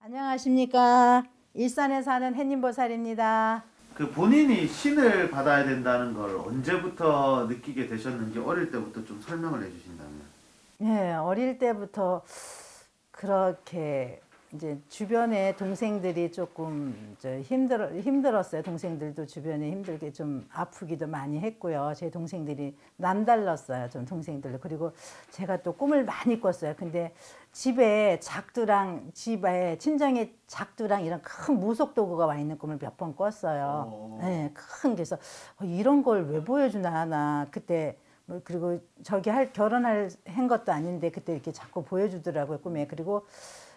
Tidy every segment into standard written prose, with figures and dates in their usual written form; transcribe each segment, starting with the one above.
안녕하십니까. 일산에 사는 햇님보살입니다. 그 본인이 신을 받아야 된다는 걸 언제부터 느끼게 되셨는지 어릴 때부터 좀 설명을 해주신다면. 네, 어릴 때부터 그렇게 이제 주변에 동생들이 조금 힘들었어요. 동생들도 주변에 힘들게 좀 아프기도 많이 했고요. 제 동생들이 남달랐어요. 좀 동생들도. 그리고 제가 또 꿈을 많이 꿨어요. 근데 집에 친정에 작두랑 이런 큰 무속 도구가 와 있는 꿈을 몇 번 꿨어요. 네, 그래서 이런 걸 왜 보여주나 나 그때 그리고 결혼할 한 것도 아닌데 그때 이렇게 자꾸 보여주더라고요, 꿈에. 그리고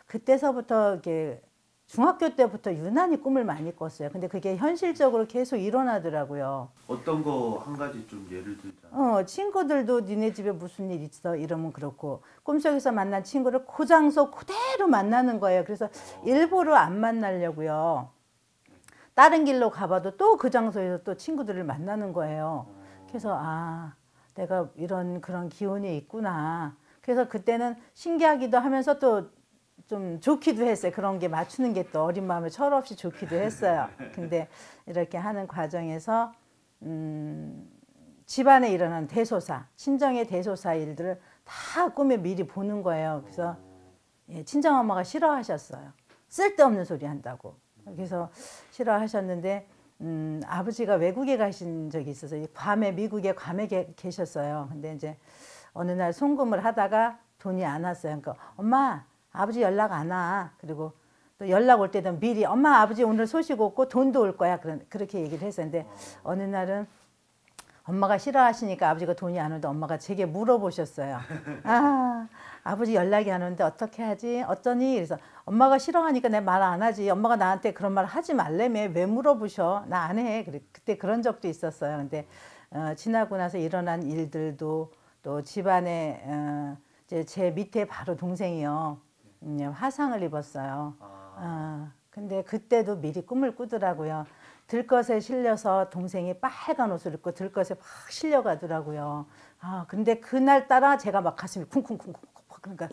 그때서부터 이렇게 중학교 때부터 유난히 꿈을 많이 꿨어요. 근데 그게 현실적으로 계속 일어나더라고요. 어떤 거 한 가지 좀 예를 들자면. 친구들도 니네 집에 무슨 일 있어? 이러면 그렇고, 꿈속에서 만난 친구를 그 장소 그대로 만나는 거예요. 그래서 일부러 안 만나려고요. 다른 길로 가봐도 또 그 장소에서 또 친구들을 만나는 거예요. 그래서 내가 그런 기운이 있구나. 그래서 그때는 신기하기도 하면서 또 좀 좋기도 했어요. 그런 게 맞추는 게 또 어린 마음에 철없이 좋기도 했어요. 근데 이렇게 하는 과정에서 집안에 일어나는 친정의 대소사 일들을 다 꿈에 미리 보는 거예요. 그래서 친정엄마가 싫어하셨어요. 쓸데없는 소리 한다고. 그래서 싫어하셨는데 아버지가 외국에 가신 적이 있어서 미국에 괌에 계셨어요. 근데 이제 어느 날 송금을 하다가 돈이 안 왔어요. 그러니까 엄마, 아버지 연락 안 와. 그리고 또 연락 올 때도 미리 엄마, 아버지 오늘 소식 없고 돈도 올 거야. 그렇게 얘기를 했었는데 어느 날은 엄마가 싫어하시니까 아버지가 돈이 안 오는데 엄마가 제게 물어보셨어요. 아버지 연락이 안 오는데 어떻게 하지? 어쩌니? 그래서 엄마가 싫어하니까 내 말 안 하지. 엄마가 나한테 그런 말 하지 말래며 왜 물어보셔? 나 안 해. 그때 그런 적도 있었어요. 근데 지나고 나서 일어난 일들도 또 집안에 이제 제 밑에 바로 동생이요. 화상을 입었어요. 근데 그때도 미리 꿈을 꾸더라고요. 들것에 실려서 동생이 빨간 옷을 입고 들것에 막 실려가더라고요. 근데 그날따라 제가 막 가슴이 쿵쿵쿵쿵. 그러니까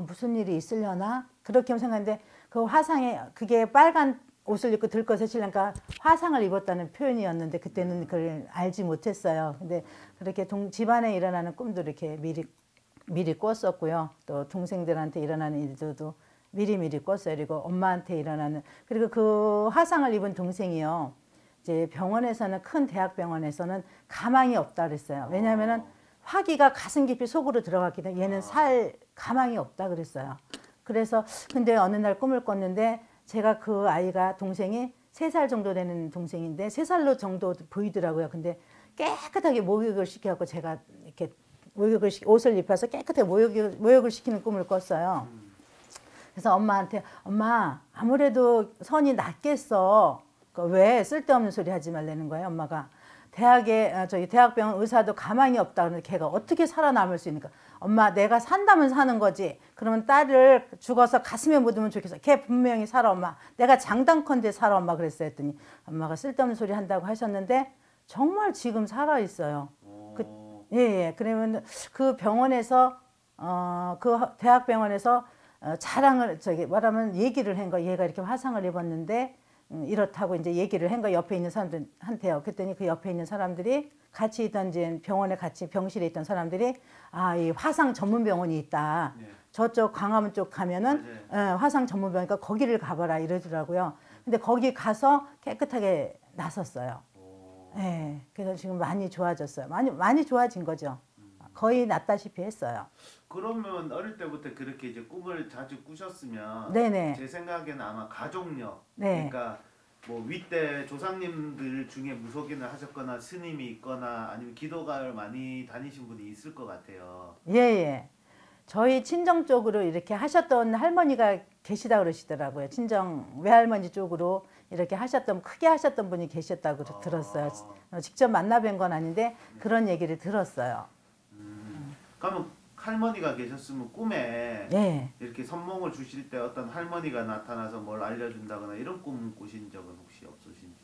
무슨 일이 있으려나? 그렇게 생각했는데 그 화상에 그게 빨간 옷을 입고 들것에 실려니까 화상을 입었다는 표현이었는데 그때는 그걸 알지 못했어요. 근데 그렇게 집안에 일어나는 꿈도 이렇게 미리 꿨었고요. 또 동생들한테 일어나는 일들도 미리 꿨어요. 그리고 엄마한테 그리고 그 화상을 입은 동생이요. 이제 큰 대학병원에서는 가망이 없다 그랬어요. 왜냐하면은 화기가 가슴 깊이 속으로 들어갔기 때문에 얘는 살 가망이 없다 그랬어요. 그래서 근데 어느 날 꿈을 꿨는데 제가 그 동생이 3살 정도 되는 동생인데 3살로 정도 보이더라고요. 근데 깨끗하게 목욕을 시켜갖고 제가 이렇게 옷을 입혀서 깨끗하게 목욕을 시키는 꿈을 꿨어요. 그래서 엄마한테 엄마 아무래도 선이 낫겠어. 왜 쓸데없는 소리 하지 말라는 거예요. 엄마가 대학병원 의사도 가망이 없다 그러는데 걔가 어떻게 살아남을 수 있는가. 엄마 내가 산다면 사는 거지. 그러면 딸을 죽어서 가슴에 묻으면 좋겠어. 걔 분명히 살아 엄마. 내가 장담컨대 살아 엄마 그랬어요. 했더니 엄마가 쓸데없는 소리 한다고 하셨는데 정말 지금 살아 있어요. 예. 그러면 그 병원에서 그 대학병원에서 자랑을 말하면 얘기를 한 거. 얘가 이렇게 화상을 입었는데 이렇다고 이제 얘기를 한 거. 옆에 있는 사람들한테요. 그랬더니 그 옆에 있는 사람들이 같이 있던 이제 병원에 같이 병실에 있던 사람들이 이 화상 전문 병원이 있다. 네. 저쪽 광화문 쪽 가면은 화상 전문 병원이니까 거기를 가봐라 이러더라고요. 근데 거기 가서 깨끗하게 나섰어요. 네, 그래서 지금 많이 좋아졌어요. 많이 좋아진 거죠. 거의 낫다시피 했어요. 그러면 어릴 때부터 그렇게 이제 꿈을 자주 꾸셨으면 네네. 제 생각에는 아마 가족력, 네. 그러니까 뭐 윗대 조상님들 중에 무속인을 하셨거나 스님이 있거나 아니면 기도가를 많이 다니신 분이 있을 것 같아요. 예. 저희 친정 쪽으로 이렇게 하셨던 할머니가 계시다 그러시더라고요. 친정 외할머니 쪽으로 이렇게 크게 하셨던 분이 계셨다고 들었어요. 직접 만나뵌 건 아닌데 그런 얘기를 들었어요. 그러면 할머니가 계셨으면 꿈에 이렇게 선몽을 주실 때 어떤 할머니가 나타나서 뭘 알려준다거나 이런 꿈 꾸신 적은 혹시 없으신지?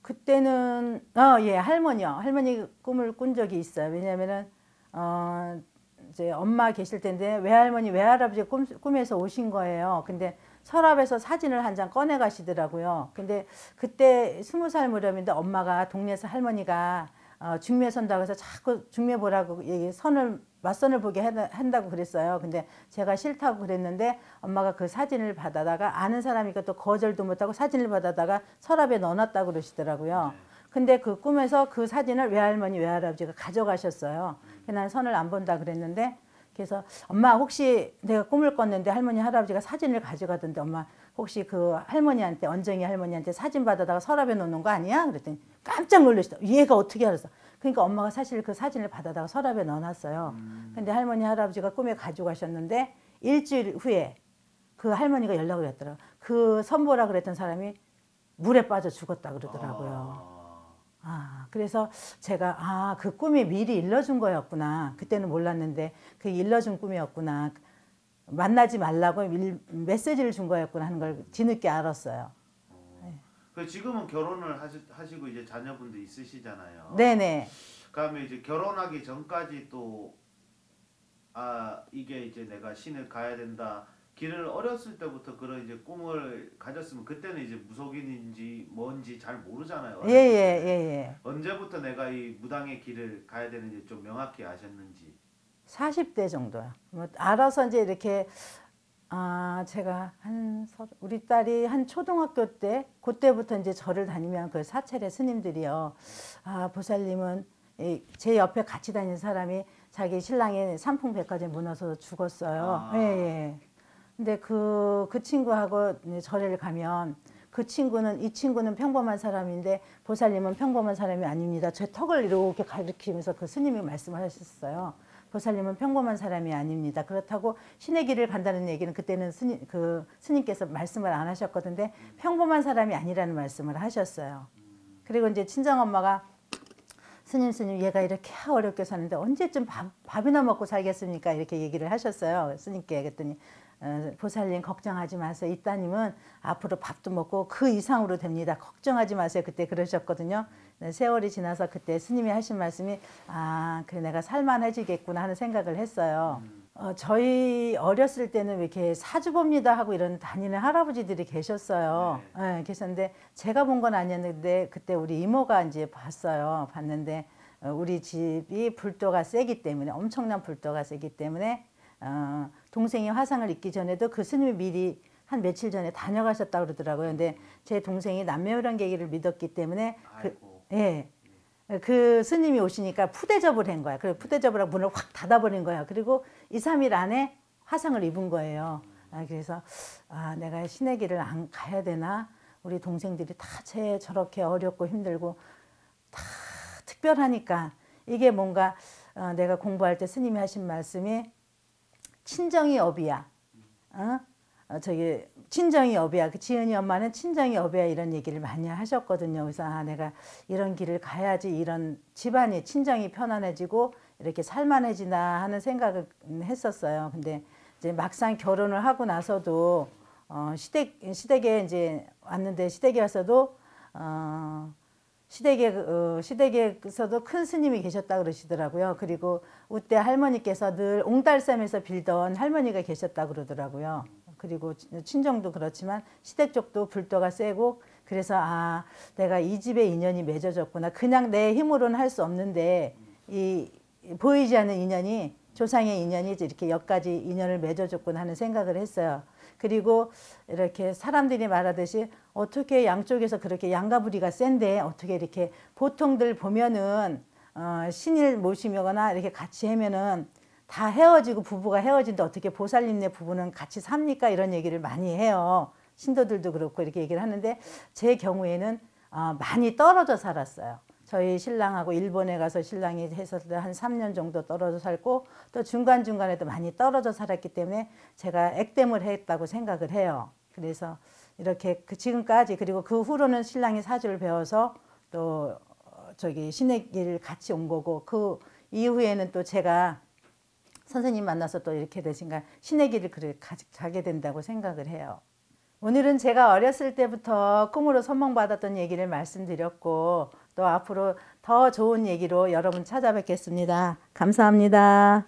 그때는 할머니요. 할머니 꿈을 꾼 적이 있어요. 왜냐면은 이제 엄마 계실 텐데 외할머니 외할아버지 꿈에서 오신 거예요. 근데 서랍에서 사진을 한 장 꺼내 가시더라고요. 근데 그때 20살 무렵인데 엄마가 동네에서 할머니가 중매 선다고 해서 자꾸 중매 보라고 맞선을 보게 한다고 그랬어요. 근데 제가 싫다고 그랬는데 엄마가 그 사진을 받아다가 아는 사람이니까 또 거절도 못하고 사진을 받아다가 서랍에 넣어놨다고 그러시더라고요. 근데 그 꿈에서 그 사진을 외할머니 외할아버지가 가져가셨어요. 난 선을 안 본다 그랬는데 그래서 엄마 혹시 내가 꿈을 꿨는데 할머니 할아버지가 사진을 가져가던데 엄마 혹시 그 할머니한테 언정이 할머니한테 사진 받아다가 서랍에 놓는 거 아니야? 그랬더니 깜짝 놀라시다. 얘가 어떻게 알았어? 그러니까 엄마가 사실 그 사진을 받아다가 서랍에 넣어놨어요. 근데 할머니 할아버지가 꿈에 가지고 가셨는데 일주일 후에 그 할머니가 연락을 했더라고요. 그 선보라 그랬던 사람이 물에 빠져 죽었다 그러더라고요. 그래서 제가 그 꿈이 미리 일러준 거였구나. 그때는 몰랐는데 그 일러준 꿈이었구나. 만나지 말라고 메시지를 준 거였구나 하는 걸 뒤늦게 알았어요. 그 지금은 결혼을 하시고 이제 자녀분도 있으시잖아요. 네네. 그러면 이제 결혼하기 전까지 또 이게 이제 내가 신을 가야 된다. 길을 어렸을 때부터 그런 이제 꿈을 가졌으면 그때는 이제 무속인인지 뭔지 잘 모르잖아요. 예. 언제부터 내가 이 무당의 길을 가야 되는지 좀 명확히 아셨는지. 40대 정도야. 뭐 알아서 이제 이렇게 제가 우리 딸이 한 초등학교 때 그때부터 이제 절을 다니면 그 사찰의 스님들이요. 보살님은 제 옆에 같이 다니는 사람이 자기 신랑이 삼풍백화점 무너져서 죽었어요. 예. 근데 그 친구하고 절을 가면 이 친구는 평범한 사람인데 보살님은 평범한 사람이 아닙니다. 제 턱을 이렇게 가리키면서 그 스님이 말씀을 하셨어요. 보살님은 평범한 사람이 아닙니다. 그렇다고 신의 길을 간다는 얘기는 그때는 스님께서 말씀을 안 하셨거든요. 평범한 사람이 아니라는 말씀을 하셨어요. 그리고 이제 친정엄마가 스님 얘가 이렇게 어렵게 사는데 언제쯤 밥이나 먹고 살겠습니까? 이렇게 얘기를 하셨어요. 스님께. 그랬더니 보살님 걱정하지 마세요. 이 따님은 앞으로 밥도 먹고 그 이상으로 됩니다. 걱정하지 마세요. 그때 그러셨거든요. 세월이 지나서 그때 스님이 하신 말씀이 그래 내가 살만해지겠구나 하는 생각을 했어요. 저희 어렸을 때는 왜 이렇게 사주봅니다 하고 이런 다니는 할아버지들이 계셨어요. 네, 계셨는데 제가 본 건 아니었는데 그때 우리 이모가 이제 봤는데 우리 집이 불도가 세기 때문에 엄청난 불도가 세기 때문에 동생이 화상을 입기 전에도 그 스님이 미리 한 며칠 전에 다녀가셨다고 그러더라고요. 근데 제 동생이 남묘란계기를 믿었기 때문에 그 스님이 오시니까 푸대접을 한 거야. 그래서 푸대접을 하고 문을 확 닫아버린 거야. 그리고 2, 3일 안에 화상을 입은 거예요. 그래서 내가 신의 길을 안 가야 되나? 우리 동생들이 다 저렇게 어렵고 힘들고 다 특별하니까 이게 뭔가 내가 공부할 때 스님이 하신 말씀이 친정이 업이야. 친정이 업이야. 그 지은이 엄마는 친정이 업이야 이런 얘기를 많이 하셨거든요. 그래서 내가 이런 길을 가야지 이런 집안이 친정이 편안해지고 이렇게 살만해지나 하는 생각을 했었어요. 근데 이제 막상 결혼을 하고 나서도 시댁에 이제 왔는데 시댁에 와서도 시댁에서도 큰 스님이 계셨다 그러시더라고요. 그리고 그때 할머니께서 늘 옹달샘에서 빌던 할머니가 계셨다 그러더라고요. 그리고 친정도 그렇지만 시댁 쪽도 불도가 세고 그래서 내가 이 집에 인연이 맺어졌구나. 그냥 내 힘으로는 할 수 없는데 이 보이지 않는 인연이 조상의 인연이 이렇게 여기까지 인연을 맺어줬구나 하는 생각을 했어요. 그리고 이렇게 사람들이 말하듯이 어떻게 양쪽에서 그렇게 양가부리가 센데 어떻게 이렇게 보통들 보면은 신일 모시거나 이렇게 같이 하면은 다 헤어지고 부부가 헤어진데 어떻게 보살님네 부부는 같이 삽니까? 이런 얘기를 많이 해요. 신도들도 그렇고 이렇게 얘기를 하는데 제 경우에는 많이 떨어져 살았어요. 저희 신랑하고 일본에 가서 신랑이 해서 한 3년 정도 떨어져 살고 또 중간중간에도 많이 떨어져 살았기 때문에 제가 액땜을 했다고 생각을 해요. 그래서 이렇게 지금까지 그리고 그 후로는 신랑이 사주를 배워서 또 신의 길 같이 온 거고 그 이후에는 또 제가 선생님 만나서 또 이렇게 되신가 신의 길을 가게 된다고 생각을 해요. 오늘은 제가 어렸을 때부터 꿈으로 선몽받았던 얘기를 말씀드렸고 또 앞으로 더 좋은 얘기로 여러분 찾아뵙겠습니다. 감사합니다.